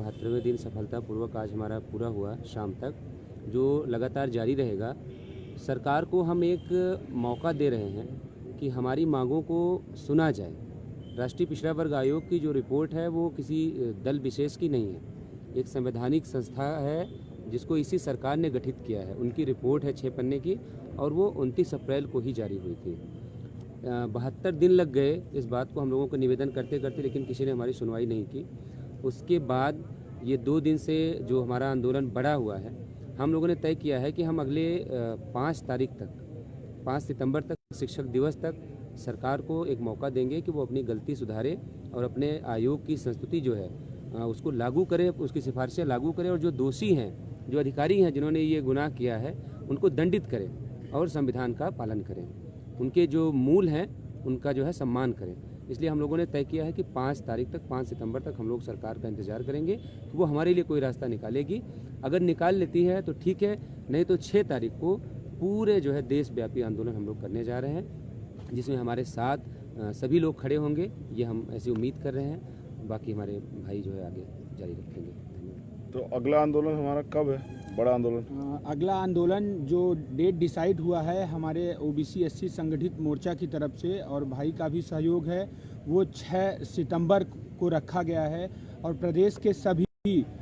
72वें दिन सफलतापूर्वक आज हमारा पूरा हुआ शाम तक, जो लगातार जारी रहेगा। सरकार को हम एक मौका दे रहे हैं कि हमारी मांगों को सुना जाए। राष्ट्रीय पिछड़ा वर्ग आयोग की जो रिपोर्ट है वो किसी दल विशेष की नहीं है, एक संवैधानिक संस्था है जिसको इसी सरकार ने गठित किया है। उनकी रिपोर्ट है 6 पन्ने की और वो 29 अप्रैल को ही जारी हुई थी। 72 दिन लग गए इस बात को हम लोगों को निवेदन करते करते, लेकिन किसी ने हमारी सुनवाई नहीं की। उसके बाद ये 2 दिन से जो हमारा आंदोलन बढ़ा हुआ है, हम लोगों ने तय किया है कि हम अगले 5 तारीख तक, 5 सितंबर तक, शिक्षक दिवस तक सरकार को एक मौका देंगे कि वो अपनी गलती सुधारे और अपने आयोग की संस्तुति जो है उसको लागू करे, उसकी सिफारिशें लागू करे और जो दोषी हैं, जो अधिकारी हैं जिन्होंने ये गुनाह किया है, उनको दंडित करें और संविधान का पालन करें। उनके जो मूल हैं उनका जो है सम्मान करें। इसलिए हम लोगों ने तय किया है कि 5 तारीख तक, 5 सितंबर तक हम लोग सरकार का इंतजार करेंगे कि वो हमारे लिए कोई रास्ता निकालेगी। अगर निकाल लेती है तो ठीक है, नहीं तो 6 तारीख को पूरे जो है देशव्यापी आंदोलन हम लोग करने जा रहे हैं, जिसमें हमारे साथ सभी लोग खड़े होंगे, ये हम ऐसी उम्मीद कर रहे हैं। बाकी हमारे भाई जो है आगे जारी रखेंगे। तो अगला आंदोलन हमारा कब है, बड़ा आंदोलन? अगला आंदोलन जो डेट डिसाइड हुआ है हमारे ओबीसी एससी संगठित मोर्चा की तरफ से और भाई का भी सहयोग है, वो 6 सितंबर को रखा गया है। और प्रदेश के सभी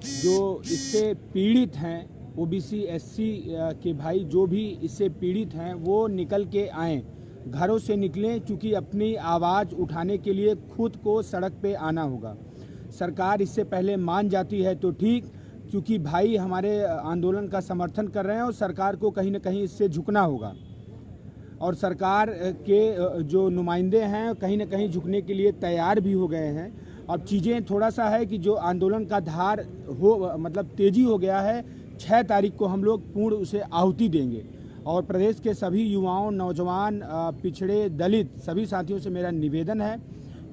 जो इससे पीड़ित हैं, ओबीसी एससी के भाई जो भी इससे पीड़ित हैं, वो निकल के आएँ, घरों से निकलें, क्योंकि अपनी आवाज़ उठाने के लिए खुद को सड़क पे आना होगा। सरकार इससे पहले मान जाती है तो ठीक, क्योंकि भाई हमारे आंदोलन का समर्थन कर रहे हैं और सरकार को कहीं ना कहीं इससे झुकना होगा। और सरकार के जो नुमाइंदे हैं कहीं ना कहीं झुकने के लिए तैयार भी हो गए हैं। अब चीज़ें थोड़ा सा है कि जो आंदोलन का धार हो, मतलब तेज़ी हो गया है, 6 तारीख को हम लोग पूर्ण उसे आहुति देंगे। और प्रदेश के सभी युवाओं, नौजवान, पिछड़े, दलित सभी साथियों से मेरा निवेदन है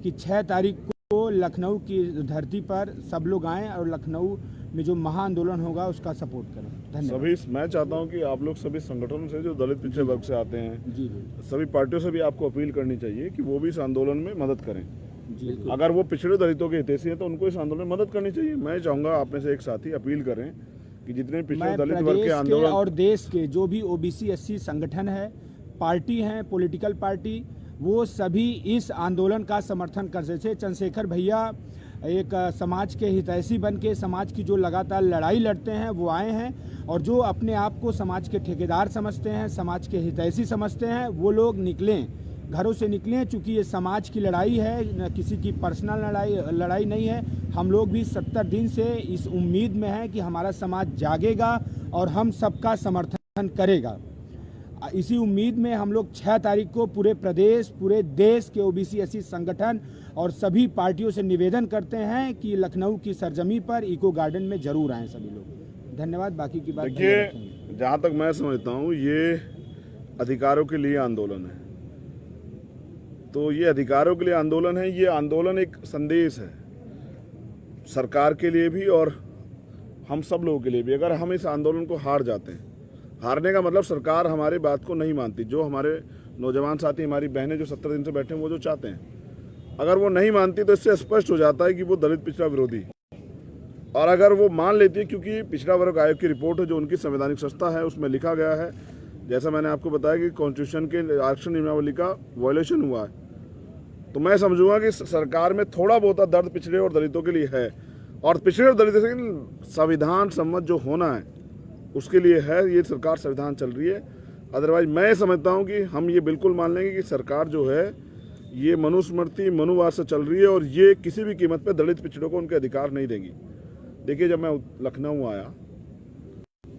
कि 6 तारीख को लखनऊ की धरती पर सब लोग आएँ और लखनऊ में जो महा आंदोलन होगा उसका सपोर्ट करें। धन्यवाद। सभी, मैं चाहता हूं कि आप लोग सभी संगठनों से जो दलित पिछड़े वर्ग से आते हैं, जी, सभी पार्टियों से भी आपको अपील करनी चाहिए कि वो भी इस आंदोलन में मदद करें। जी, अगर वो पिछड़े दलितों के हितैषी हैं तो उनको इस आंदोलन में मदद करनी चाहिए। मैं चाहूँगा आप में से एक साथी अपील करें कि जितने पिछड़े दलित वर्ग के आंदोलन और देश के जो भी ओबीसी एससी संगठन है, पार्टी हैं, पॉलिटिकल पार्टी, वो सभी इस आंदोलन का समर्थन कर रहे थे। चंद्रशेखर भैया एक समाज के हितैषी बन के समाज की जो लगातार लड़ाई लड़ते हैं वो आए हैं, और जो अपने आप को समाज के ठेकेदार समझते हैं, समाज के हितैषी समझते हैं, वो लोग निकलें, घरों से निकलें, क्योंकि ये समाज की लड़ाई है, न किसी की पर्सनल लड़ाई नहीं है। हम लोग भी 70 दिन से इस उम्मीद में हैं कि हमारा समाज जागेगा और हम सबका समर्थन करेगा। इसी उम्मीद में हम लोग 6 तारीख को पूरे प्रदेश, पूरे देश के ओबीसी एससी संगठन और सभी पार्टियों से निवेदन करते हैं कि लखनऊ की सरजमी पर इको गार्डन में जरूर आएँ सभी लोग। धन्यवाद। बाकी की बात देखिए, जहाँ तक मैं समझता हूँ ये अधिकारों के लिए आंदोलन है, तो ये अधिकारों के लिए आंदोलन है। ये आंदोलन एक संदेश है सरकार के लिए भी और हम सब लोगों के लिए भी। अगर हम इस आंदोलन को हार जाते हैं, हारने का मतलब सरकार हमारी बात को नहीं मानती, जो हमारे नौजवान साथी, हमारी बहनें जो 70 दिन से बैठे हैं वो जो चाहते हैं, अगर वो नहीं मानती तो इससे स्पष्ट हो जाता है कि वो दलित पिछड़ा विरोधी। और अगर वो मान लेती है, क्योंकि पिछड़ा वर्ग आयोग की रिपोर्ट है जो उनकी संवैधानिक संस्था है, उसमें लिखा गया है, जैसा मैंने आपको बताया कि कॉन्स्टिट्यूशन के आरक्षण नियमावली का वायलेशन हुआ है, तो मैं समझूंगा कि सरकार में थोड़ा बहुत दर्द पिछड़े और दलितों के लिए है, और पिछड़े और दलितों के संविधान सम्मत जो होना है उसके लिए है। ये सरकार संविधान चल रही है। अदरवाइज मैं समझता हूँ कि हम ये बिल्कुल मान लेंगे कि सरकार जो है ये मनुस्मृति, मनुवाद से चल रही है और ये किसी भी कीमत पे दलित पिछड़ों को उनके अधिकार नहीं देगी। देखिए, जब मैं लखनऊ आया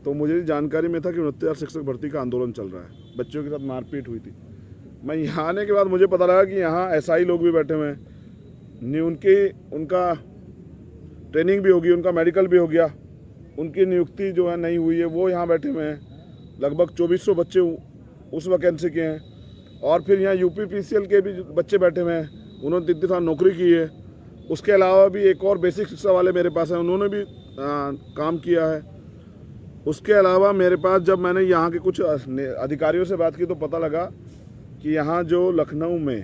तो मुझे जानकारी में था कि 29,000 शिक्षक भर्ती का आंदोलन चल रहा है, बच्चों के साथ मारपीट हुई थी। मैं यहाँ आने के बाद मुझे पता लगा कि यहाँ एसआई लोग भी बैठे हुए हैं, उनका ट्रेनिंग भी होगी, उनका मेडिकल भी हो गया, उनकी नियुक्ति जो है नहीं हुई है, वो यहाँ बैठे हुए हैं। लगभग 2400 बच्चे उस वैकेंसी के हैं। और फिर यहाँ यूपीपीसीएल के भी बच्चे बैठे हुए हैं, उन्होंने 3 साल नौकरी की है। उसके अलावा भी एक और बेसिक शिक्षा वाले मेरे पास हैं, उन्होंने भी काम किया है। उसके अलावा मेरे पास जब मैंने यहाँ के कुछ अधिकारियों से बात की तो पता लगा कि यहाँ जो लखनऊ में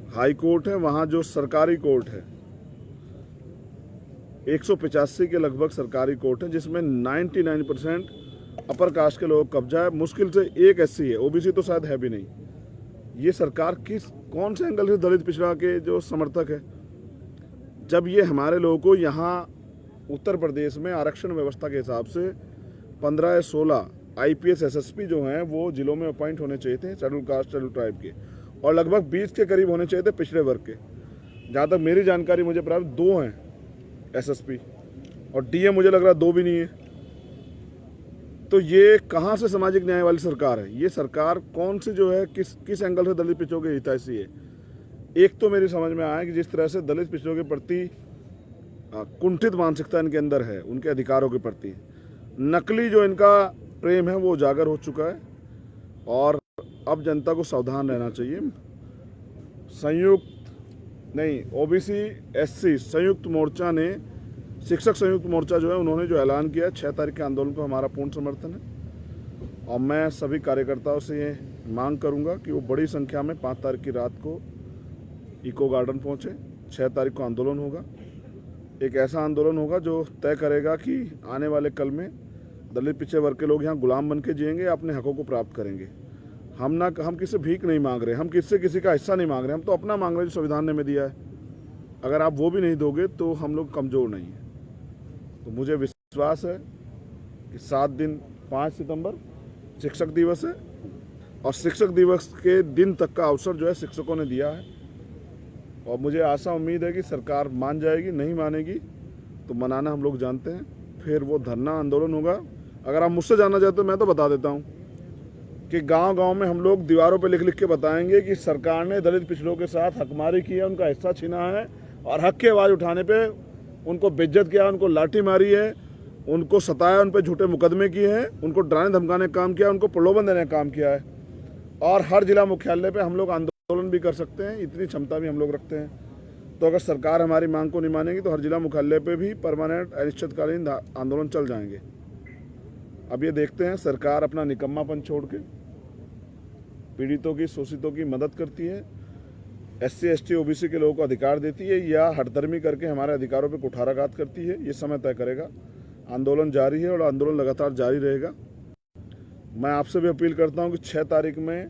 हाई कोर्ट है, वहाँ जो सरकारी कोर्ट है 185 के लगभग सरकारी कोर्ट हैं, जिसमें 99% अपर कास्ट के लोगों का कब्जा है। मुश्किल से एक एससी है, ओबीसी तो शायद है भी नहीं। ये सरकार कौन से एंगल से दलित पिछड़ा के जो समर्थक है, जब ये हमारे लोगों को यहाँ उत्तर प्रदेश में आरक्षण व्यवस्था के हिसाब से 15 या 16 IPS SSP जो हैं वो जिलों में अपॉइंट होने चाहिए थे शेड्यूल कास्ट शेड्यूल ट्राइब के, और लगभग 20 के करीब होने चाहिए थे पिछड़े वर्ग के। जहाँ तक मेरी जानकारी मुझे प्राप्त 2 हैं SSP, और DM मुझे लग रहा है 2 भी नहीं है। तो ये कहाँ से सामाजिक न्याय वाली सरकार है? ये सरकार कौन सी जो है किस एंगल से दलित पिछड़ों के हितैषी है? एक तो मेरी समझ में आया कि जिस तरह से दलित पिछड़ों के प्रति कुंठित मानसिकता इनके अंदर है, उनके अधिकारों के प्रति नकली जो इनका प्रेम है वो उजागर हो चुका है, और अब जनता को सावधान रहना चाहिए। OBC SC संयुक्त मोर्चा ने, शिक्षक संयुक्त मोर्चा जो है उन्होंने जो ऐलान किया 6 तारीख के आंदोलन को हमारा पूर्ण समर्थन है, और मैं सभी कार्यकर्ताओं से ये मांग करूंगा कि वो बड़ी संख्या में 5 तारीख की रात को इको गार्डन पहुंचे। 6 तारीख को आंदोलन होगा, एक ऐसा आंदोलन होगा जो तय करेगा कि आने वाले कल में दलित पिछड़े वर्ग के लोग यहाँ गुलाम बन के जिएंगे या अपने हकों को प्राप्त करेंगे। हम किसी से भीख नहीं मांग रहे, हम किसी का हिस्सा नहीं मांग रहे, हम तो अपना मांग रहे हैं जो संविधान ने हमें दिया है। अगर आप वो भी नहीं दोगे तो हम लोग कमज़ोर नहीं हैं। तो मुझे विश्वास है कि 7 दिन 5 सितंबर शिक्षक दिवस है, और शिक्षक दिवस के दिन तक का अवसर जो है शिक्षकों ने दिया है, और मुझे आशा उम्मीद है कि सरकार मान जाएगी। नहीं मानेगी तो मनाना हम लोग जानते हैं, फिर वो धरना आंदोलन होगा। अगर आप मुझसे जानना चाहते हो मैं तो बता देता हूँ कि गांव-गांव में हम लोग दीवारों पे लिख के बताएंगे कि सरकार ने दलित पिछड़ों के साथ हकमारी की है, उनका हिस्सा छीना है, और हक की आवाज़ उठाने पे उनको बेइज्जत किया, उनको लाठी मारी है, उनको सताया, उन पर झूठे मुकदमे किए हैं, उनको डराने धमकाने का काम किया, उनको प्रलोभन देने का काम किया है। और हर जिला मुख्यालय पे हम लोग आंदोलन भी कर सकते हैं, इतनी क्षमता भी हम लोग रखते हैं। तो अगर सरकार हमारी मांग को नहीं मानेगी तो हर जिला मुख्यालय पे भी परमानेंट अनिश्चितकालीन आंदोलन चल जाएंगे। अब ये देखते हैं सरकार अपना निकम्मापन छोड़ के पीड़ितों की, शोषितों की मदद करती है, SC ST OBC के लोगों को अधिकार देती है, या हठधर्मी करके हमारे अधिकारों पे कुठाराघात करती है। ये समय तय करेगा। आंदोलन जारी है और आंदोलन लगातार जारी रहेगा। मैं आपसे भी अपील करता हूं कि 6 तारीख में,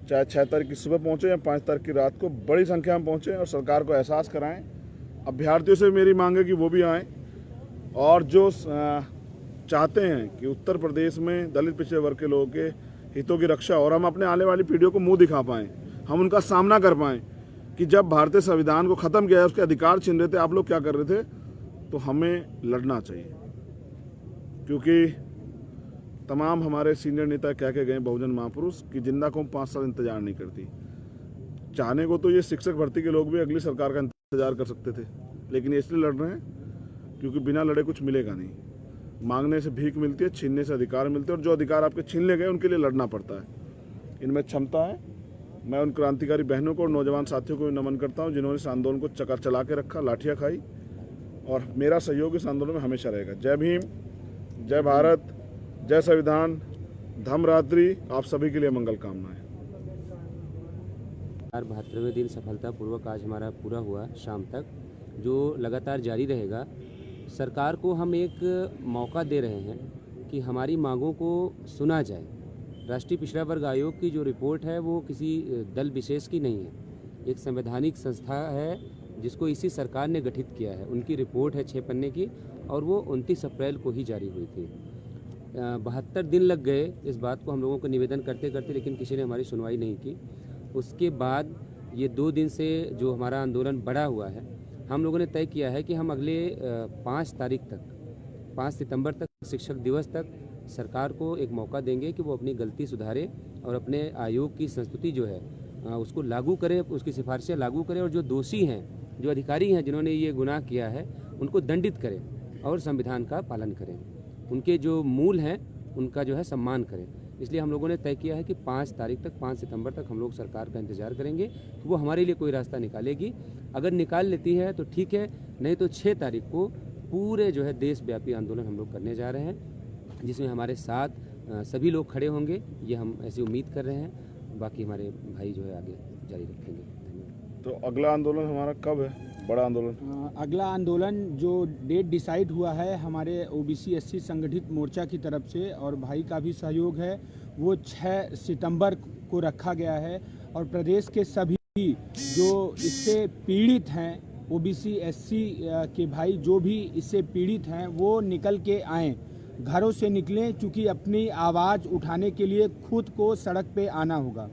चाहे 6 तारीख की सुबह पहुंचे या 5 तारीख की रात को, बड़ी संख्या में पहुंचे और सरकार को एहसास कराएं। अभ्यर्थियों से मेरी मांग है कि वो भी आएँ, और जो चाहते हैं कि उत्तर प्रदेश में दलित पिछड़े वर्ग के लोगों के हितों की रक्षा और हम अपने आने वाली पीढ़ियों को मुंह दिखा पाएँ, हम उनका सामना कर पाएँ कि जब भारतीय संविधान को ख़त्म किया है, उसके अधिकार छीन रहे थे, आप लोग क्या कर रहे थे। तो हमें लड़ना चाहिए, क्योंकि तमाम हमारे सीनियर नेता कह के गए बहुजन महापुरुष कि जिंदा कौम 5 साल इंतजार नहीं करती। चाहने को तो ये शिक्षक भर्ती के लोग भी अगली सरकार का इंतजार कर सकते थे, लेकिन ये इसलिए लड़ रहे हैं क्योंकि बिना लड़े कुछ मिलेगा नहीं। मांगने से भीख मिलती है, छीनने से अधिकार मिलते हैं, और जो अधिकार आपके छीन ले गए उनके लिए लड़ना पड़ता है। इनमें क्षमता है। मैं उन क्रांतिकारी बहनों को और नौजवान साथियों को नमन करता हूं जिन्होंने इस आंदोलन को चला के रखा, लाठियां खाई, और मेरा सहयोग इस आंदोलन में हमेशा रहेगा। जय भीम, जय भारत, जय संविधान, धम्मरात्रि। आप सभी के लिए मंगल कामनाएं। 72वें दिन सफलतापूर्वक आज हमारा पूरा हुआ शाम तक, जो लगातार जारी रहेगा। सरकार को हम एक मौका दे रहे हैं कि हमारी मांगों को सुना जाए। राष्ट्रीय पिछड़ा वर्ग आयोग की जो रिपोर्ट है वो किसी दल विशेष की नहीं है, एक संवैधानिक संस्था है जिसको इसी सरकार ने गठित किया है। उनकी रिपोर्ट है 6 पन्ने की, और वो 29 अप्रैल को ही जारी हुई थी। 72 दिन लग गए इस बात को हम लोगों को निवेदन करते करते, लेकिन किसी ने हमारी सुनवाई नहीं की। उसके बाद ये 2 दिन से जो हमारा आंदोलन बढ़ा हुआ है, हम लोगों ने तय किया है कि हम अगले 5 तारीख तक, 5 सितंबर तक, शिक्षक दिवस तक सरकार को एक मौका देंगे कि वो अपनी गलती सुधारे और अपने आयोग की संस्तुति जो है उसको लागू करे, उसकी सिफारिशें लागू करे, और जो दोषी हैं, जो अधिकारी हैं जिन्होंने ये गुनाह किया है, उनको दंडित करें और संविधान का पालन करें। उनके जो मूल हैं उनका जो है सम्मान करें। इसलिए हम लोगों ने तय किया है कि 5 तारीख तक, 5 सितंबर तक हम लोग सरकार का इंतजार करेंगे कि वो हमारे लिए कोई रास्ता निकालेगी। अगर निकाल लेती है तो ठीक है, नहीं तो 6 तारीख को पूरे जो है देशव्यापी आंदोलन हम लोग करने जा रहे हैं, जिसमें हमारे साथ सभी लोग खड़े होंगे, ये हम ऐसी उम्मीद कर रहे हैं। बाकी हमारे भाई जो है आगे जारी रखेंगे। धन्यवाद। तो अगला आंदोलन हमारा कब है? बड़ा आंदोलन? अगला आंदोलन जो डेट डिसाइड हुआ है हमारे ओबीसी एससी संगठित मोर्चा की तरफ से और भाई का भी सहयोग है, वो 6 सितंबर को रखा गया है। और प्रदेश के सभी जो इससे पीड़ित हैं, ओबीसी एससी के भाई जो भी इससे पीड़ित हैं, वो निकल के आएँ, घरों से निकलें, क्योंकि अपनी आवाज़ उठाने के लिए खुद को सड़क पे आना होगा।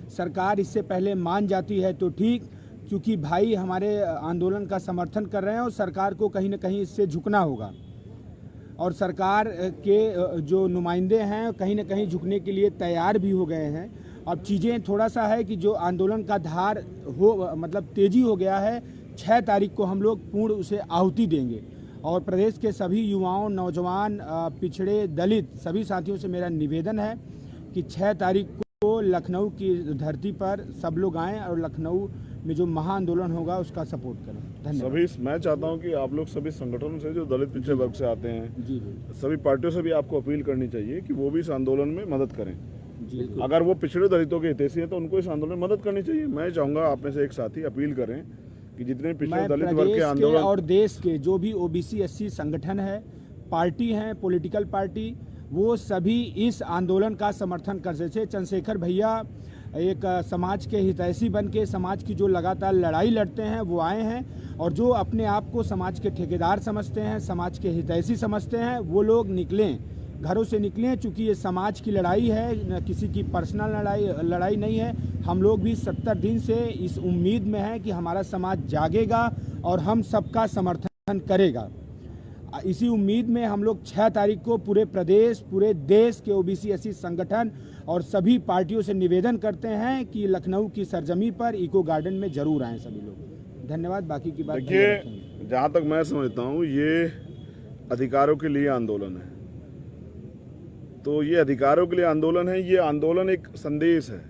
सरकार इससे पहले मान जाती है तो ठीक, क्योंकि भाई हमारे आंदोलन का समर्थन कर रहे हैं और सरकार को कहीं ना कहीं इससे झुकना होगा। और सरकार के जो नुमाइंदे हैं कहीं ना कहीं झुकने के लिए तैयार भी हो गए हैं। अब चीज़ें थोड़ा सा है कि जो आंदोलन का धार हो मतलब तेज़ी हो गया है, 6 तारीख को हम लोग पूर्ण उसे आहुति देंगे। और प्रदेश के सभी युवाओं, नौजवान, पिछड़े, दलित सभी साथियों से मेरा निवेदन है कि 6 तारीख को लखनऊ की धरती पर सब लोग आएँ और लखनऊ में जो महा आंदोलन होगा उसका सपोर्ट करें। धन्यवाद। सभी मैं चाहता हूं कि आप लोग सभी संगठनों से जो दलित पिछड़े वर्ग से आते हैं, जी सभी पार्टियों से भी आपको अपील करनी चाहिए कि वो भी इस आंदोलन में मदद करें। जी अगर वो पिछड़े दलितों के हितैषी हैं तो उनको इस आंदोलन में मदद करनी चाहिए। मैं चाहूंगा आप में से एक साथी अपील करें कि जितने पिछड़े मैं दलित वर्ग प्रदेश के के आंदोलन और देश के जो भी ओबीसी एससी संगठन है, पार्टी हैं, पॉलिटिकल पार्टी, वो सभी इस आंदोलन का समर्थन कर रहे थे। चंद्रशेखर भैया एक समाज के हितैषी बन के समाज की जो लगातार लड़ाई लड़ते हैं वो आए हैं, और जो अपने आप को समाज के ठेकेदार समझते हैं, समाज के हितैषी समझते हैं, वो लोग निकलें, घरों से निकलें, क्योंकि ये समाज की लड़ाई है, न किसी की पर्सनल लड़ाई नहीं है। हम लोग भी 70 दिन से इस उम्मीद में हैं कि हमारा समाज जागेगा और हम सबका समर्थन करेगा। इसी उम्मीद में हम लोग 6 तारीख को पूरे प्रदेश, पूरे देश के ओबीसी एससी संगठन और सभी पार्टियों से निवेदन करते हैं कि लखनऊ की सरजमी पर इको गार्डन में जरूर आएँ सभी लोग। धन्यवाद। बाकी की बात देखिए, जहाँ तक मैं समझता हूँ ये अधिकारों के लिए आंदोलन है। तो ये अधिकारों के लिए आंदोलन है, ये आंदोलन एक संदेश है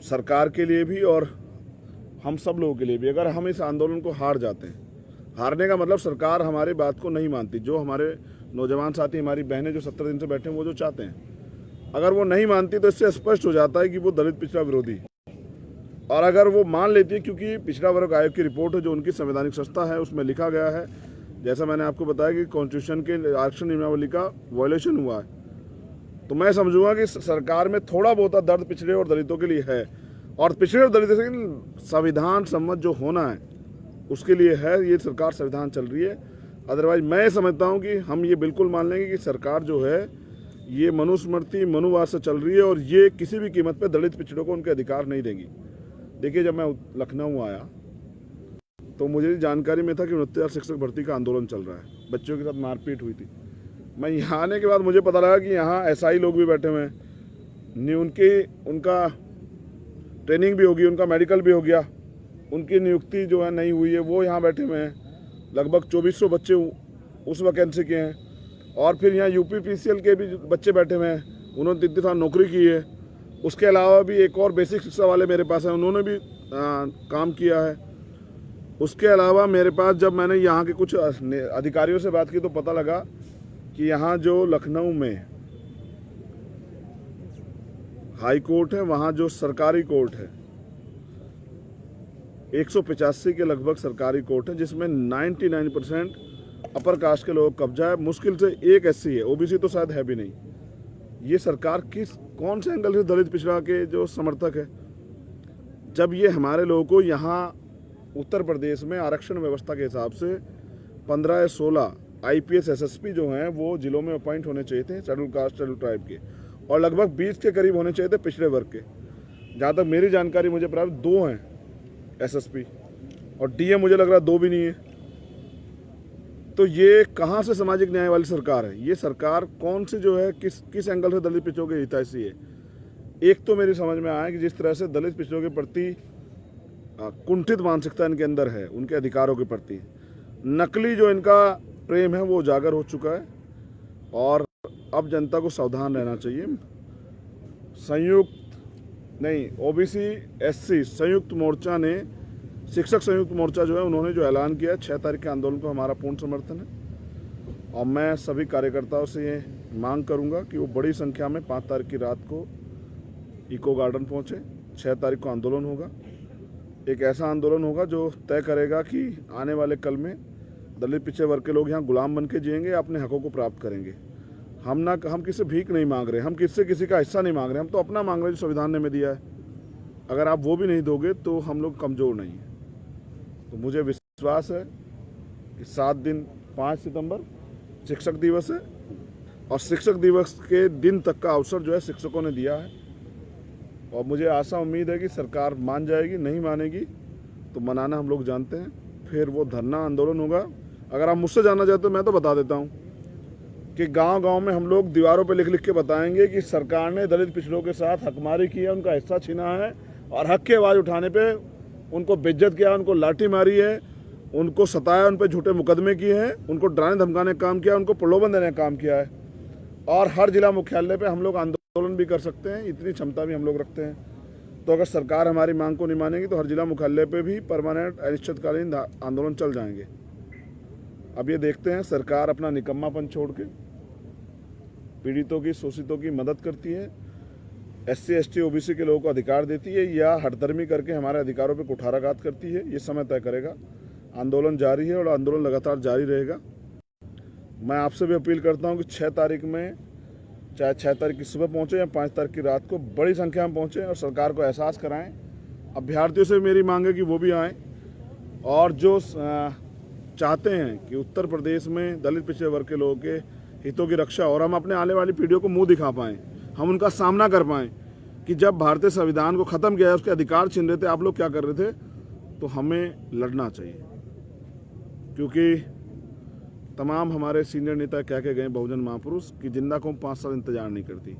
सरकार के लिए भी और हम सब लोगों के लिए भी। अगर हम इस आंदोलन को हार जाते हैं, हारने का मतलब सरकार हमारी बात को नहीं मानती, जो हमारे नौजवान साथी, हमारी बहनें जो 70 दिन से बैठे हैं वो जो चाहते हैं, अगर वो नहीं मानती तो इससे स्पष्ट हो जाता है कि वो दलित पिछड़ा विरोधी। और अगर वो मान लेती है, क्योंकि पिछड़ा वर्ग आयोग की रिपोर्ट है जो उनकी संवैधानिक संस्था है, उसमें लिखा गया है, जैसा मैंने आपको बताया कि कॉन्स्टिट्यूशन के आरक्षण नियमावली का वायलेशन हुआ है, तो मैं समझूंगा कि सरकार में थोड़ा बहुत दर्द पिछड़े और दलितों के लिए है, और पिछड़े और दलितों के संविधान सम्मत जो होना है उसके लिए है। ये सरकार संविधान चल रही है। अदरवाइज मैं समझता हूँ कि हम ये बिल्कुल मान लेंगे कि सरकार जो है ये मनुस्मृति, मनुवाद से चल रही है और ये किसी भी कीमत पे दलित पिछड़ों को उनके अधिकार नहीं देगी। देखिए, जब मैं लखनऊ आया तो मुझे जानकारी में था कि 29,000 शिक्षक भर्ती का आंदोलन चल रहा है, बच्चों के साथ मारपीट हुई थी। मैं यहाँ आने के बाद मुझे पता लगा कि यहाँ एसआई लोग भी बैठे हुए हैं, उनका ट्रेनिंग भी होगी, उनका मेडिकल भी हो गया, उनकी नियुक्ति जो है नहीं हुई है, वो यहाँ बैठे हुए हैं। लगभग 2400 बच्चे उस वैकेंसी के हैं। और फिर यहाँ यूपीपीसीएल के भी बच्चे बैठे हुए हैं, उन्होंने 3 साल नौकरी की है। उसके अलावा भी एक और बेसिक शिक्षा वाले मेरे पास हैं, उन्होंने भी काम किया है। उसके अलावा मेरे पास जब मैंने यहाँ के कुछ अधिकारियों से बात की तो पता लगा कि यहाँ जो लखनऊ में हाई कोर्ट है, वहाँ जो सरकारी कोर्ट है 185 के लगभग सरकारी कोर्ट है, जिसमें 99% अपर कास्ट के लोग कब्जा है। मुश्किल से एक एससी है, ओबीसी तो शायद है भी नहीं। ये सरकार कौन से एंगल से दलित पिछड़ा के जो समर्थक है, जब ये हमारे लोगों को यहाँ उत्तर प्रदेश में आरक्षण व्यवस्था के हिसाब से 15 या 16 आईपीएस एसएसपी जो हैं वो जिलों में अपॉइंट होने चाहिए थे शेड्यूल कास्ट शेड्यूल ट्राइब के, और लगभग 20 के करीब होने चाहिए थे पिछड़े वर्ग के। जहाँ तक मेरी जानकारी मुझे प्राप्त 2 हैं एसएसपी, और डीएम मुझे लग रहा है 2 भी नहीं है। तो ये कहाँ से सामाजिक न्याय वाली सरकार है? ये सरकार कौन सी जो है किस एंगल से दलित पिछड़ों के हितैषी है? एक तो मेरी समझ में आया कि जिस तरह से दलित पिछड़ों के प्रति कुंठित मानसिकता इनके अंदर है, उनके अधिकारों के प्रति नकली जो इनका प्रेम है वो उजागर हो चुका है, और अब जनता को सावधान रहना चाहिए। ओबीसी एससी संयुक्त मोर्चा ने, शिक्षक संयुक्त मोर्चा जो है उन्होंने जो ऐलान किया 6 तारीख के आंदोलन को हमारा पूर्ण समर्थन है। और मैं सभी कार्यकर्ताओं से ये मांग करूंगा कि वो बड़ी संख्या में 5 तारीख की रात को इको गार्डन पहुंचे। 6 तारीख को आंदोलन होगा एक ऐसा आंदोलन होगा जो तय करेगा कि आने वाले कल में दलित पिछड़े वर्ग के लोग यहाँ गुलाम बन के जिएंगे या अपने हकों को प्राप्त करेंगे। हम किसी से भीख नहीं मांग रहे, हम किसी का हिस्सा नहीं मांग रहे, हम तो अपना मांग रहे हैं जो संविधान ने हमें दिया है। अगर आप वो भी नहीं दोगे तो हम लोग कमज़ोर नहीं हैं। तो मुझे विश्वास है कि 7 दिन 5 सितंबर शिक्षक दिवस है और शिक्षक दिवस के दिन तक का अवसर जो है शिक्षकों ने दिया है और मुझे आशा उम्मीद है कि सरकार मान जाएगी। नहीं मानेगी तो मनाना हम लोग जानते हैं, फिर वो धरना आंदोलन होगा। अगर आप मुझसे जानना चाहते हो मैं तो बता देता हूँ कि गांव-गांव में हम लोग दीवारों पे लिख के बताएंगे कि सरकार ने दलित पिछड़ों के साथ हकमारी की है, उनका हिस्सा छीना है और हक की आवाज़ उठाने पे उनको बेइज्जत किया, उनको लाठी मारी है, उनको सताया, उन पर झूठे मुकदमे किए हैं, उनको डराने धमकाने का काम किया, उनको प्रलोभन देने का काम किया है। और हर जिला मुख्यालय पे हम लोग आंदोलन भी कर सकते हैं, इतनी क्षमता भी हम लोग रखते हैं। तो अगर सरकार हमारी मांग को नहीं मानेगी तो हर जिला मुख्यालय पे भी परमानेंट अनिश्चितकालीन आंदोलन चल जाएंगे। अब ये देखते हैं सरकार अपना निकम्मापन छोड़ के पीड़ितों की, शोषितों की मदद करती है, SC ST OBC के लोगों को अधिकार देती है या हठधर्मी करके हमारे अधिकारों पे कुठाराघात करती है, ये समय तय करेगा। आंदोलन जारी है और आंदोलन लगातार जारी रहेगा। मैं आपसे भी अपील करता हूं कि 6 तारीख में, चाहे 6 तारीख की सुबह पहुंचे या 5 तारीख की रात को, बड़ी संख्या में पहुंचे और सरकार को एहसास कराएं। अभ्यर्थियों से मेरी मांग है कि वो भी आएँ और जो चाहते हैं कि उत्तर प्रदेश में दलित पिछड़े वर्ग के लोगों के हितों की रक्षा और हम अपने आने वाली पीढ़ियों को मुंह दिखा पाएँ, हम उनका सामना कर पाएँ कि जब भारतीय संविधान को ख़त्म किया है, उसके अधिकार छीन रहे थे, आप लोग क्या कर रहे थे। तो हमें लड़ना चाहिए, क्योंकि तमाम हमारे सीनियर नेता कह के गए बहुजन महापुरुष कि जिंदा कौम 5 साल इंतजार नहीं करती।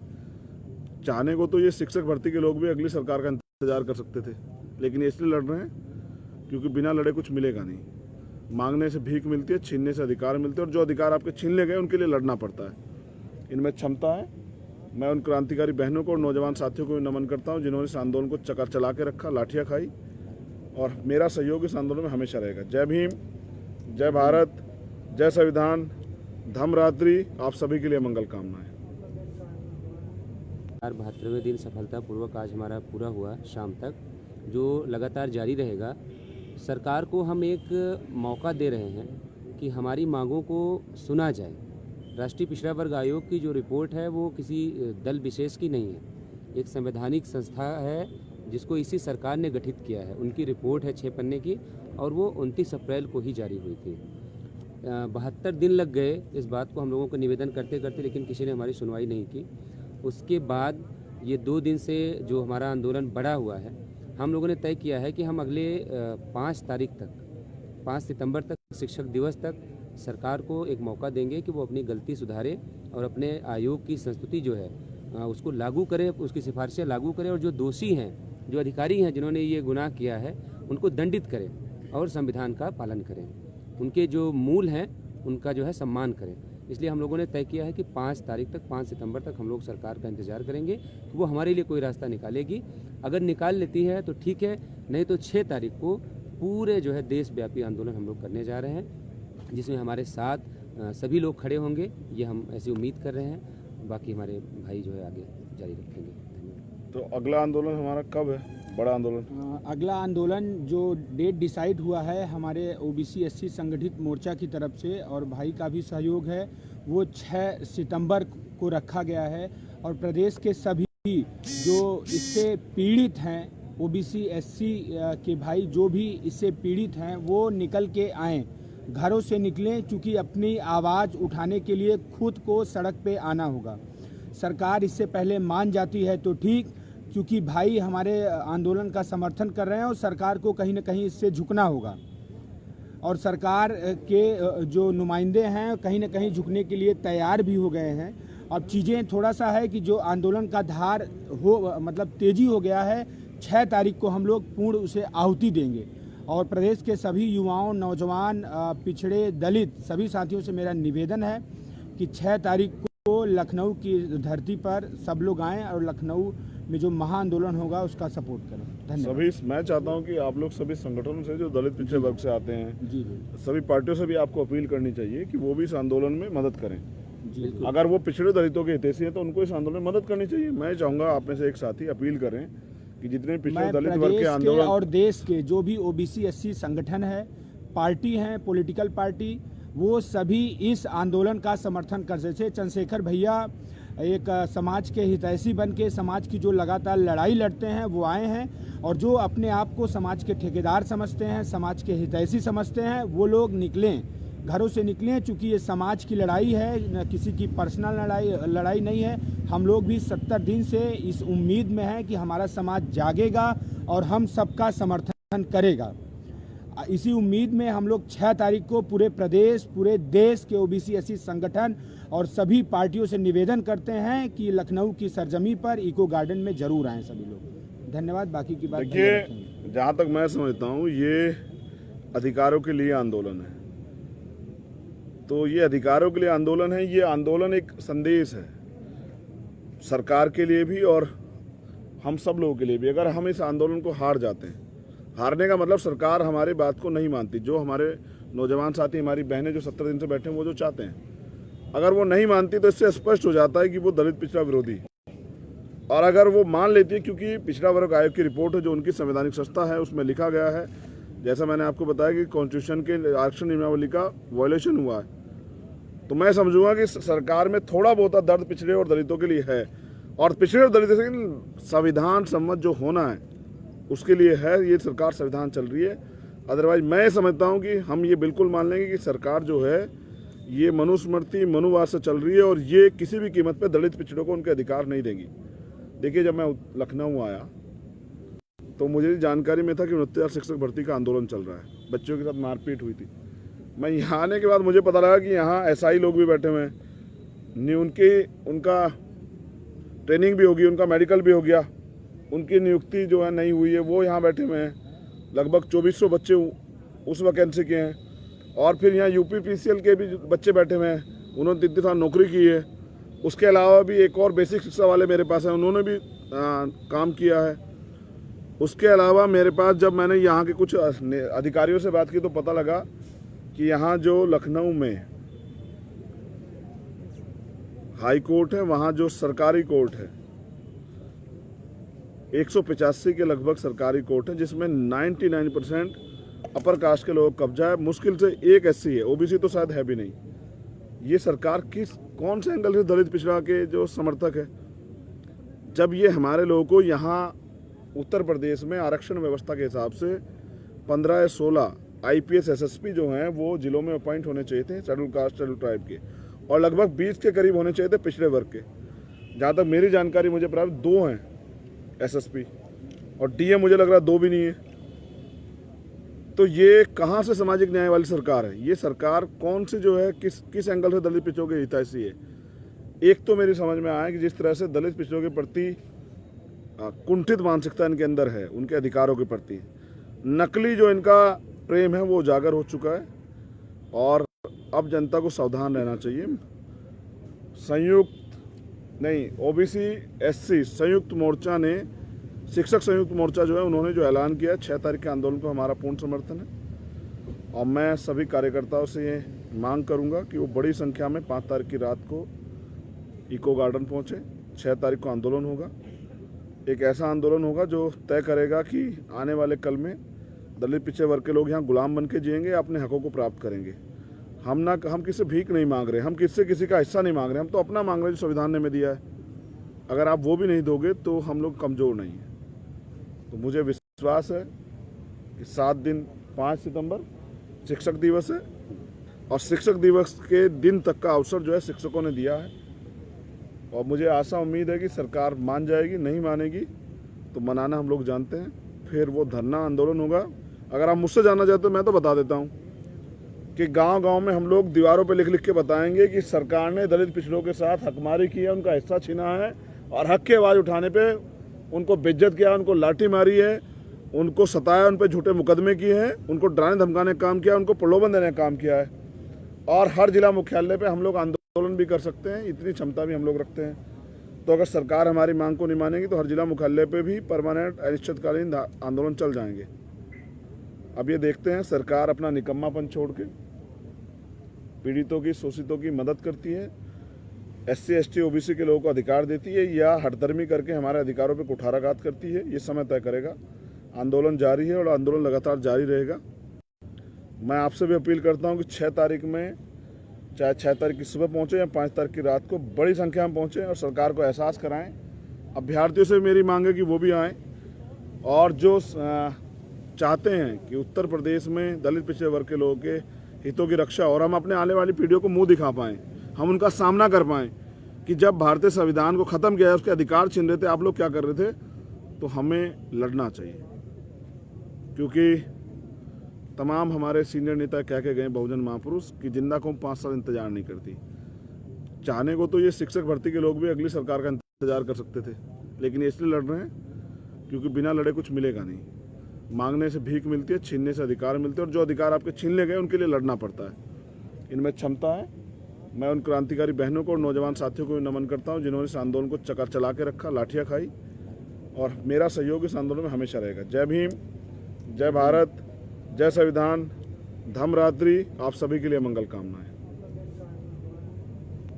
चाहने को तो ये शिक्षक भर्ती के लोग भी अगली सरकार का इंतजार कर सकते थे, लेकिन ये इसलिए लड़ रहे हैं क्योंकि बिना लड़े कुछ मिलेगा नहीं। मांगने से भीख मिलती है, छीनने से अधिकार मिलते हैं और जो अधिकार आपके छीन ले गए उनके लिए लड़ना पड़ता है। इनमें क्षमता है। मैं उन क्रांतिकारी बहनों को और नौजवान साथियों को भी नमन करता हूं जिन्होंने इस आंदोलन को चक्कर चला के रखा, लाठियां खाई, और मेरा सहयोग इस आंदोलन में हमेशा रहेगा। जय भीम, जय भारत, जय संविधान, धम्मरात्रि। आप सभी के लिए मंगल कामनाएं। 72वें दिन सफलतापूर्वक आज हमारा पूरा हुआ शाम तक, जो लगातार जारी रहेगा। सरकार को हम एक मौका दे रहे हैं कि हमारी मांगों को सुना जाए। राष्ट्रीय पिछड़ा वर्ग आयोग की जो रिपोर्ट है वो किसी दल विशेष की नहीं है, एक संवैधानिक संस्था है जिसको इसी सरकार ने गठित किया है। उनकी रिपोर्ट है 6 पन्ने की और वो 29 अप्रैल को ही जारी हुई थी। 72 दिन लग गए इस बात को हम लोगों को निवेदन करते करते, लेकिन किसी ने हमारी सुनवाई नहीं की। उसके बाद ये 2 दिन से जो हमारा आंदोलन बढ़ा हुआ है, हम लोगों ने तय किया है कि हम अगले 5 तारीख तक, 5 सितंबर तक, शिक्षक दिवस तक सरकार को एक मौका देंगे कि वो अपनी गलती सुधारे और अपने आयोग की संस्तुति जो है उसको लागू करे, उसकी सिफारिशें लागू करे और जो दोषी हैं, जो अधिकारी हैं जिन्होंने ये गुनाह किया है, उनको दंडित करें और संविधान का पालन करें। उनके जो मूल हैं उनका जो है सम्मान करें। इसलिए हम लोगों ने तय किया है कि 5 तारीख तक, 5 सितंबर तक हम लोग सरकार का इंतजार करेंगे कि वो हमारे लिए कोई रास्ता निकालेगी। अगर निकाल लेती है तो ठीक है, नहीं तो 6 तारीख को पूरे जो है देशव्यापी आंदोलन हम लोग करने जा रहे हैं, जिसमें हमारे साथ सभी लोग खड़े होंगे, ये हम ऐसी उम्मीद कर रहे हैं। बाकी हमारे भाई जो है आगे जारी रखेंगे। तो अगला आंदोलन हमारा कब है, बड़ा आंदोलन? अगला आंदोलन जो डेट डिसाइड हुआ है हमारे OBC SC संगठित मोर्चा की तरफ से और भाई का भी सहयोग है, वो 6 सितंबर को रखा गया है। और प्रदेश के सभी जो इससे पीड़ित हैं, OBC SC के भाई जो भी इससे पीड़ित हैं, वो निकल के आएँ, घरों से निकलें, क्योंकि अपनी आवाज़ उठाने के लिए खुद को सड़क पे आना होगा। सरकार इससे पहले मान जाती है तो ठीक, क्योंकि भाई हमारे आंदोलन का समर्थन कर रहे हैं और सरकार को कहीं ना कहीं इससे झुकना होगा। और सरकार के जो नुमाइंदे हैं कहीं ना कहीं झुकने के लिए तैयार भी हो गए हैं। अब चीज़ें थोड़ा सा है कि जो आंदोलन का धार हो, मतलब तेज़ी हो गया है। 6 तारीख को हम लोग पूर्ण उसे आहुति देंगे और प्रदेश के सभी युवाओं, नौजवान, पिछड़े, दलित सभी साथियों से मेरा निवेदन है कि 6 तारीख को लखनऊ की धरती पर सब लोग आएँ और लखनऊ में जो महाआंदोलन होगा उसका सपोर्ट करें। धन्यवाद। सभी, मैं चाहता हूं कि आप लोग सभी संगठनों से जो दलित पिछड़े वर्ग से आते हैं, जी सभी पार्टियों से भी आपको अपील करनी चाहिए कि वो भी इस आंदोलन में मदद करें। जी, अगर वो पिछड़े दलितों के हितैषी हैं तो उनको इस आंदोलन में मदद करनी चाहिए। मैं चाहूँगा आप में से एक साथी अपील करें कि जितने पिछड़े मैं दलित वर्ग प्रदेश के के आंदोलन और देश के जो भी ओबीसी एससी संगठन है, पार्टी हैं, पॉलिटिकल पार्टी, वो सभी इस आंदोलन का समर्थन कर रहे थे। चंद्रशेखर भैया एक समाज के हितैषी बन के समाज की जो लगातार लड़ाई लड़ते हैं वो आए हैं, और जो अपने आप को समाज के ठेकेदार समझते हैं, समाज के हितैषी समझते हैं, वो लोग निकलें, घरों से निकलें। चूँकि ये समाज की लड़ाई है, न किसी की पर्सनल लड़ाई नहीं है। हम लोग भी 70 दिन से इस उम्मीद में हैं कि हमारा समाज जागेगा और हम सबका समर्थन करेगा। इसी उम्मीद में हम लोग 6 तारीख को पूरे प्रदेश, पूरे देश के ओबीसी एससी संगठन और सभी पार्टियों से निवेदन करते हैं कि लखनऊ की सरजमी पर इको गार्डन में जरूर आएँ सभी लोग। धन्यवाद। बाकी की बात देखिए, जहाँ तक मैं समझता हूँ ये अधिकारों के लिए आंदोलन है। तो ये अधिकारों के लिए आंदोलन है, ये आंदोलन एक संदेश है सरकार के लिए भी और हम सब लोगों के लिए भी। अगर हम इस आंदोलन को हार जाते हैं, हारने का मतलब सरकार हमारी बात को नहीं मानती, जो हमारे नौजवान साथी, हमारी बहनें जो 70 दिन से बैठे हैं वो जो चाहते हैं, अगर वो नहीं मानती तो इससे स्पष्ट हो जाता है कि वो दलित पिछड़ा विरोधी। और अगर वो मान लेती है, क्योंकि पिछड़ा वर्ग आयोग की रिपोर्ट है जो उनकी संवैधानिक संस्था है, उसमें लिखा गया है, जैसा मैंने आपको बताया कि कॉन्स्टिट्यूशन के आरक्षण नियमावली का वायलेशन हुआ है, तो मैं समझूंगा कि सरकार में थोड़ा बहुत दर्द पिछड़े और दलितों के लिए है, और पिछड़े और दलितों के संविधान सम्मत जो होना है उसके लिए है। ये सरकार संविधान चल रही है। अदरवाइज मैं समझता हूँ कि हम ये बिल्कुल मान लेंगे कि सरकार जो है ये मनुस्मृति, मनुवाद से चल रही है और ये किसी भी कीमत पे दलित पिछड़ों को उनके अधिकार नहीं देगी। देखिए, जब मैं लखनऊ आया तो मुझे जानकारी में था कि 29,000 शिक्षक भर्ती का आंदोलन चल रहा है, बच्चों के साथ मारपीट हुई थी। मैं यहाँ आने के बाद मुझे पता लगा कि यहाँ एसआई लोग भी बैठे हुए हैं, उनका ट्रेनिंग भी होगी, उनका मेडिकल भी हो गया, उनकी नियुक्ति जो है नहीं हुई है, वो यहाँ बैठे हुए हैं। लगभग 2400 बच्चे उस वैकेंसी के हैं, और फिर यहाँ यूपीपीसीएल के भी बच्चे बैठे हुए हैं, उन्होंने 3 साल नौकरी की है। उसके अलावा भी एक और बेसिक शिक्षा वाले मेरे पास हैं, उन्होंने भी काम किया है। उसके अलावा मेरे पास जब मैंने यहाँ के कुछ अधिकारियों से बात की तो पता लगा कि यहाँ जो लखनऊ में हाई कोर्ट है, वहाँ जो सरकारी कोर्ट है 185 के लगभग सरकारी कोर्ट है, जिसमें 99% अपर कास्ट के लोग कब्जा है। मुश्किल से एक एससी है, ओबीसी तो शायद है भी नहीं। ये सरकार कौन से एंगल से दलित पिछड़ा के जो समर्थक है, जब ये हमारे लोगों को यहाँ उत्तर प्रदेश में आरक्षण व्यवस्था के हिसाब से 15 या 16 आईपीएस एसएसपी जो हैं वो जिलों में अपॉइंट होने चाहिए थे शेड्यूल कास्ट शेड्यूल ट्राइब के, और लगभग 20 के करीब होने चाहिए थे पिछड़े वर्ग के। जहाँ तक मेरी जानकारी मुझे प्राप्त 2 हैं एसएसपी, और डीएम मुझे लग रहा है 2 भी नहीं है। तो ये कहाँ से सामाजिक न्याय वाली सरकार है? ये सरकार कौन सी जो है किस एंगल से दलित पिछड़ों के हितैषी है? एक तो मेरी समझ में आया कि जिस तरह से दलित पिछड़ों के प्रति कुंठित मानसिकता इनके अंदर है, उनके अधिकारों के प्रति नकली जो इनका प्रेम है वो उजागर हो चुका है, और अब जनता को सावधान रहना चाहिए। ओबीसी एससी संयुक्त मोर्चा ने, शिक्षक संयुक्त मोर्चा जो है उन्होंने जो ऐलान किया 6 तारीख के आंदोलन को हमारा पूर्ण समर्थन है, और मैं सभी कार्यकर्ताओं से ये मांग करूंगा कि वो बड़ी संख्या में 5 तारीख की रात को इको गार्डन पहुंचे। 6 तारीख को आंदोलन होगा, एक ऐसा आंदोलन होगा जो तय करेगा कि आने वाले कल में दलित पिछड़े वर्ग के लोग यहाँ गुलाम बन के जिएंगे, अपने हकों को प्राप्त करेंगे। हम किसी से भीख नहीं मांग रहे, हम किसी का हिस्सा नहीं मांग रहे, हम तो अपना मांग रहे हैं जो संविधान ने हमें दिया है। अगर आप वो भी नहीं दोगे तो हम लोग कमज़ोर नहीं हैं। तो मुझे विश्वास है कि 7 दिन 5 सितंबर शिक्षक दिवस है, और शिक्षक दिवस के दिन तक का अवसर जो है शिक्षकों ने दिया है, और मुझे आशा उम्मीद है कि सरकार मान जाएगी। नहीं मानेगी तो मनाना हम लोग जानते हैं, फिर वो धरना आंदोलन होगा। अगर आप मुझसे जानना चाहते हो मैं तो बता देता हूँ कि गांव-गांव में हम लोग दीवारों पे लिख के बताएंगे कि सरकार ने दलित पिछड़ों के साथ हकमारी की है, उनका हिस्सा छीना है, और हक की आवाज़ उठाने पे उनको बेइज्जत किया, उनको लाठी मारी है, उनको सताया, उन पर झूठे मुकदमे किए हैं, उनको डराने धमकाने का काम किया, उनको प्रलोभन देने का काम किया है। और हर जिला मुख्यालय पर हम लोग आंदोलन भी कर सकते हैं, इतनी क्षमता भी हम लोग रखते हैं। तो अगर सरकार हमारी मांग को नहीं मानेगी तो हर जिला मुख्यालय पे भी परमानेंट अनिश्चितकालीन आंदोलन चल जाएंगे। अब ये देखते हैं सरकार अपना निकम्मापन छोड़ के पीड़ितों की, शोषितों की मदद करती है SC ST OBC के लोगों को अधिकार देती है या हठधर्मी करके हमारे अधिकारों पर कुठाराघात करती है, ये समय तय करेगा। आंदोलन जारी है और आंदोलन लगातार जारी रहेगा। मैं आपसे भी अपील करता हूं कि 6 तारीख में, चाहे 6 तारीख की सुबह पहुंचे या 5 तारीख की रात को, बड़ी संख्या में पहुंचे और सरकार को एहसास कराएं। अभ्यर्थियों से मेरी मांग है कि वो भी आएँ और जो चाहते हैं कि उत्तर प्रदेश में दलित पिछड़े वर्ग के लोगों के हितों की रक्षा और हम अपने आने वाली पीढ़ियों को मुंह दिखा पाएं, हम उनका सामना कर पाएं कि जब भारतीय संविधान को ख़त्म किया है, उसके अधिकार छीन रहे थे, आप लोग क्या कर रहे थे, तो हमें लड़ना चाहिए। क्योंकि तमाम हमारे सीनियर नेता कह के गए बहुजन महापुरुष कि जिंदा कौम 5 साल इंतजार नहीं करती। चाहने को तो ये शिक्षक भर्ती के लोग भी अगली सरकार का इंतजार कर सकते थे, लेकिन ये इसलिए लड़ रहे हैं क्योंकि बिना लड़े कुछ मिलेगा नहीं। मांगने से भीख मिलती है, छीनने से अधिकार मिलते हैं और जो अधिकार आपके छीनने गए उनके लिए लड़ना पड़ता है। इनमें क्षमता है। मैं उन क्रांतिकारी बहनों को और नौजवान साथियों को भी नमन करता हूं जिन्होंने इस आंदोलन को चक्कर चला के रखा, लाठियां खाई, और मेरा सहयोग इस आंदोलन में हमेशा रहेगा। जय भीम, जय भारत, जय संविधान, धम्मरात्रि। आप सभी के लिए मंगल कामनाएं।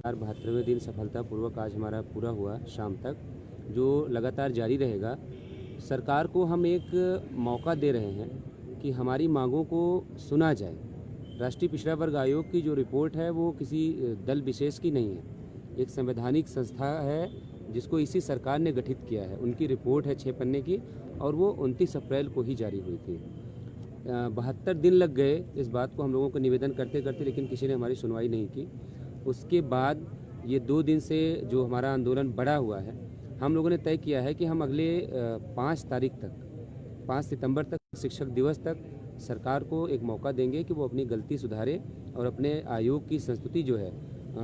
72वें दिन सफलतापूर्वक आज हमारा पूरा हुआ शाम तक, जो लगातार जारी रहेगा। सरकार को हम एक मौका दे रहे हैं कि हमारी मांगों को सुना जाए। राष्ट्रीय पिछड़ा वर्ग आयोग की जो रिपोर्ट है वो किसी दल विशेष की नहीं है, एक संवैधानिक संस्था है जिसको इसी सरकार ने गठित किया है। उनकी रिपोर्ट है 6 पन्ने की और वो 29 अप्रैल को ही जारी हुई थी। 72 दिन लग गए इस बात को हम लोगों को निवेदन करते करते, लेकिन किसी ने हमारी सुनवाई नहीं की। उसके बाद ये 2 दिन से जो हमारा आंदोलन बढ़ा हुआ है, हम लोगों ने तय किया है कि हम अगले 5 तारीख तक, 5 सितंबर तक, शिक्षक दिवस तक सरकार को एक मौका देंगे कि वो अपनी गलती सुधारे और अपने आयोग की संस्तुति जो है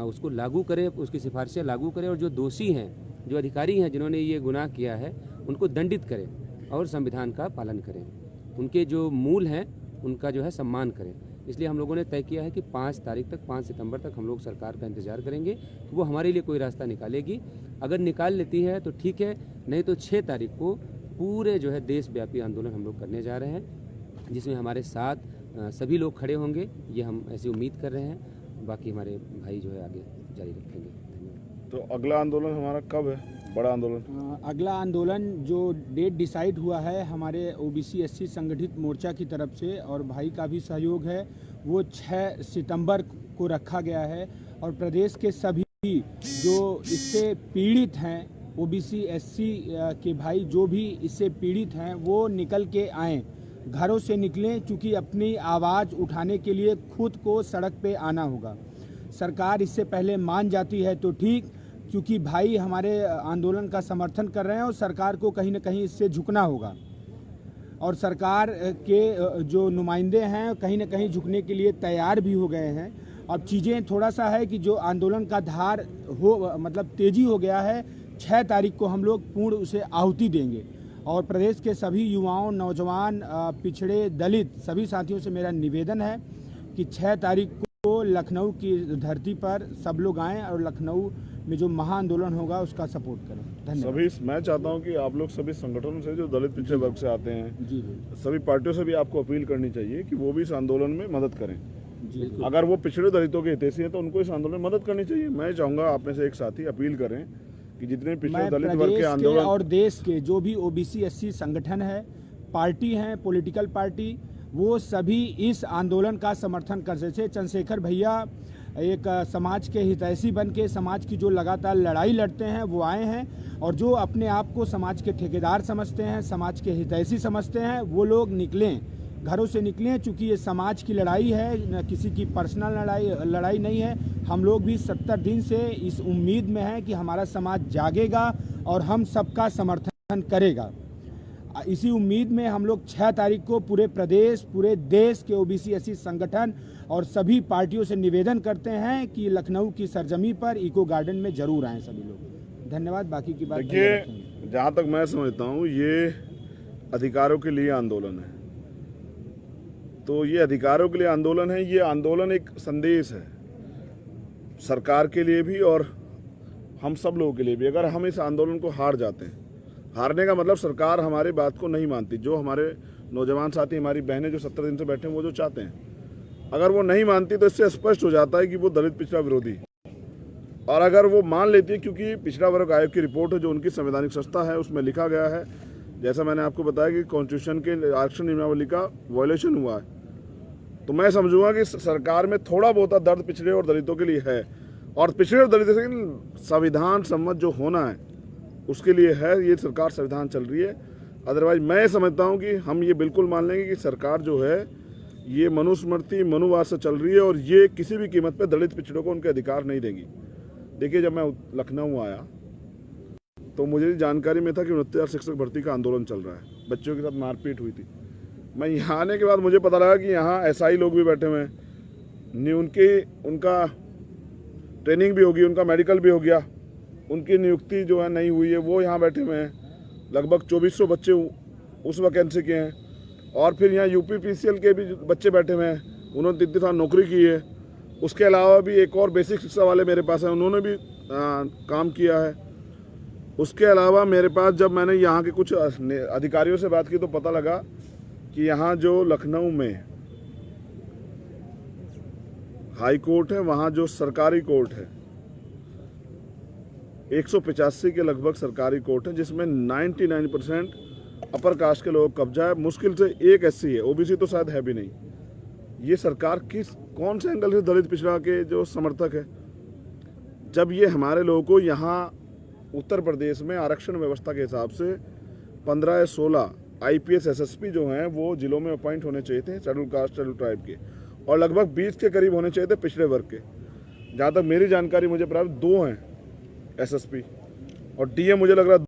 उसको लागू करे, उसकी सिफारिशें लागू करे और जो दोषी हैं, जो अधिकारी हैं जिन्होंने ये गुनाह किया है, उनको दंडित करें और संविधान का पालन करें। उनके जो मूल हैं उनका जो है सम्मान करें। इसलिए हम लोगों ने तय किया है कि 5 तारीख तक, 5 सितंबर तक हम लोग सरकार का इंतजार करेंगे कि वो हमारे लिए कोई रास्ता निकालेगी। अगर निकाल लेती है तो ठीक है, नहीं तो 6 तारीख को पूरे जो है देशव्यापी आंदोलन हम लोग करने जा रहे हैं, जिसमें हमारे साथ सभी लोग खड़े होंगे, ये हम ऐसी उम्मीद कर रहे हैं। बाकी हमारे भाई जो है आगे जारी रखेंगे। धन्यवाद। तो अगला आंदोलन हमारा कब है, बड़ा आंदोलन? अगला आंदोलन जो डेट डिसाइड हुआ है हमारे OBC SC संगठित मोर्चा की तरफ से और भाई का भी सहयोग है, वो 6 सितंबर को रखा गया है। और प्रदेश के सभी जो इससे पीड़ित हैं, OBC SC के भाई जो भी इससे पीड़ित हैं, वो निकल के आएँ, घरों से निकलें, क्योंकि अपनी आवाज़ उठाने के लिए खुद को सड़क पे आना होगा। सरकार इससे पहले मान जाती है तो ठीक, क्योंकि भाई हमारे आंदोलन का समर्थन कर रहे हैं और सरकार को कहीं ना कहीं इससे झुकना होगा। और सरकार के जो नुमाइंदे हैं कहीं ना कहीं झुकने के लिए तैयार भी हो गए हैं। अब चीज़ें थोड़ा सा है कि जो आंदोलन का धार हो, मतलब तेज़ी हो गया है। 6 तारीख को हम लोग पूर्ण उसे आहुति देंगे और प्रदेश के सभी युवाओं, नौजवान, पिछड़े, दलित सभी साथियों से मेरा निवेदन है कि 6 तारीख को लखनऊ की धरती पर सब लोग आएँ और लखनऊ में जो महाआंदोलन होगा उसका सपोर्ट करें। धन्यवाद। सभी, मैं चाहता हूं कि आप लोग सभी संगठनों से जो दलित पिछड़े वर्ग से आते हैं, जी सभी पार्टियों से भी आपको अपील करनी चाहिए कि वो भी इस आंदोलन में मदद करें। जी। अगर वो पिछड़े दलितों के हितैषी हैं तो उनको इस आंदोलन में मदद करनी चाहिए। मैं चाहूँगा आप में से एक साथी अपील करें कि जितने पिछड़े दलित वर्ग के आंदोलन और देश के जो भी OBC SC संगठन है, पार्टी हैं, पॉलिटिकल पार्टी, वो सभी इस आंदोलन का समर्थन कर रहे थे। चंद्रशेखर भैया एक समाज के हितैषी बन के समाज की जो लगातार लड़ाई लड़ते हैं वो आए हैं, और जो अपने आप को समाज के ठेकेदार समझते हैं, समाज के हितैषी समझते हैं, वो लोग निकलें, घरों से निकलें, क्योंकि ये समाज की लड़ाई है, न किसी की पर्सनल लड़ाई नहीं है। हम लोग भी 70 दिन से इस उम्मीद में हैं कि हमारा समाज जागेगा और हम सबका समर्थन करेगा। इसी उम्मीद में हम लोग 6 तारीख को पूरे प्रदेश, पूरे देश के OBC SC संगठन और सभी पार्टियों से निवेदन करते हैं कि लखनऊ की सरजमी पर इको गार्डन में जरूर आएँ सभी लोग। धन्यवाद। बाकी की बात देखिए, जहाँ तक मैं समझता हूँ ये अधिकारों के लिए आंदोलन है, तो ये अधिकारों के लिए आंदोलन है। ये आंदोलन एक संदेश है सरकार के लिए भी और हम सब लोगों के लिए भी। अगर हम इस आंदोलन को हार जाते हैं, हारने का मतलब सरकार हमारी बात को नहीं मानती, जो हमारे नौजवान साथी, हमारी बहनें जो 70 दिन से बैठे हैं, वो जो चाहते हैं, अगर वो नहीं मानती तो इससे स्पष्ट हो जाता है कि वो दलित पिछड़ा विरोधी। और अगर वो मान लेती है, क्योंकि पिछड़ा वर्ग आयोग की रिपोर्ट है जो उनकी संवैधानिक संस्था है, उसमें लिखा गया है, जैसा मैंने आपको बताया कि कॉन्स्टिट्यूशन के आरक्षण नियमावली का वायलेशन हुआ है, तो मैं समझूंगा कि सरकार में थोड़ा बहुत दर्द पिछड़े और दलितों के लिए है, और पिछड़े और दलितों के संविधान सम्मत जो होना है उसके लिए है। ये सरकार संविधान चल रही है। अदरवाइज मैं समझता हूँ कि हम ये बिल्कुल मान लेंगे कि सरकार जो है ये मनुस्मृति मनुवाद से चल रही है, और ये किसी भी कीमत पे दलित पिछड़ों को उनके अधिकार नहीं देगी। देखिए, जब मैं लखनऊ आया तो मुझे जानकारी में था कि 69,000 शिक्षक भर्ती का आंदोलन चल रहा है, बच्चों के साथ मारपीट हुई थी। मैं यहाँ आने के बाद मुझे पता लगा कि यहाँ एसआई लोग भी बैठे हुए हैं, उनका ट्रेनिंग भी होगी, उनका मेडिकल भी हो गया, उनकी नियुक्ति जो है नहीं हुई है, वो यहाँ बैठे हुए हैं। लगभग 2400 बच्चे उस वैकेंसी के हैं, और फिर यहाँ यूपीपीसीएल के भी बच्चे बैठे हुए हैं, उन्होंने 3 साल नौकरी की है। उसके अलावा भी एक और बेसिक शिक्षा वाले मेरे पास हैं, उन्होंने भी काम किया है। उसके अलावा मेरे पास जब मैंने यहाँ के कुछ अधिकारियों से बात की तो पता लगा कि यहाँ जो लखनऊ में हाई कोर्ट है, वहाँ जो सरकारी कोर्ट है 185 के लगभग सरकारी कोर्ट है, जिसमें 99% अपर कास्ट के लोग कब्जा है। मुश्किल से एक एससी है, ओबीसी तो शायद है भी नहीं। ये सरकार कौन से एंगल से दलित पिछड़ा के जो समर्थक है, जब ये हमारे लोगों को यहाँ उत्तर प्रदेश में आरक्षण व्यवस्था के हिसाब से 15 या 16 आईपीएस एसएसपी जो हैं वो जिलों में अपॉइंट होने चाहिए थे शेड्यूल कास्ट शेड्यूल ट्राइब के, और लगभग 20 के करीब होने चाहिए थे पिछड़े वर्ग के। जहाँ तक मेरी जानकारी मुझे प्राप्त 2 हैं एसएसपी, और डीएम मुझे लग रहा है